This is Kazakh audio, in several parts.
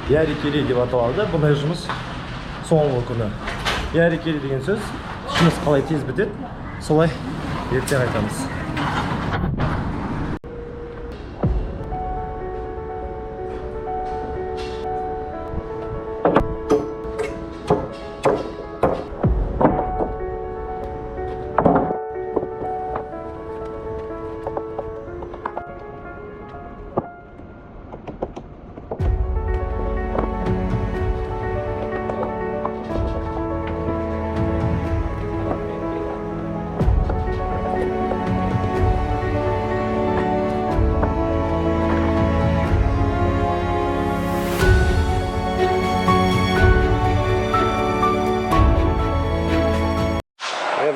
ярекелей деп аталады. Бұндай жұмыс соңғы күні. Ярекелей деген сөз, жұмыс қалай тез бітеді, солай ертең айтамыз.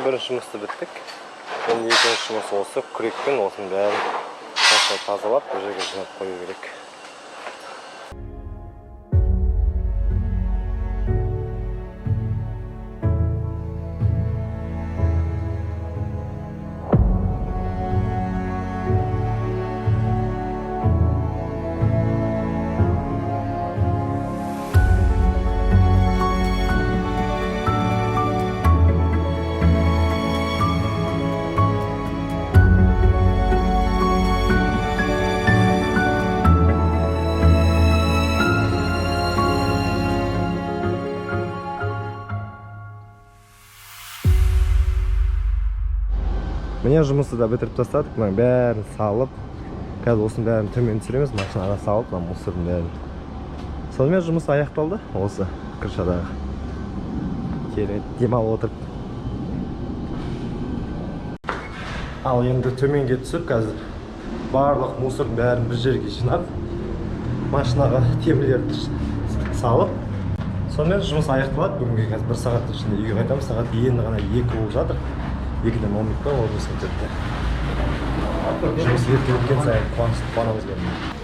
Бірінші жұмысты біттік. Енді екінші жұмыс осы күрекпен осының бәрін тазалап, бұл жерге жинап қою керек. Міне жұмысты да бітіріп тастадық, бәрін салып, қазір осының бәрін төмен түсіреміз, машинаға салып, мусордың бәрін. Сонымен жұмыс аяқталды, осы Кореядағы. Керемет демалып отырып. Ал енді төменге түсіп, қазір барлық мусордың бәрін бір жерге жинап, машинаға темірлерді салып, сонымен жұмыс аяқталады. Бүгінге қазір 1 сағаттың ішінде үйге қайтамыз. Сағат енді ғана 2 болып жатыр. 2-ден 10 минут па, ол жұмыс өтеді. Жұмыс ерте өткен сайын қуанышты қуанамыз.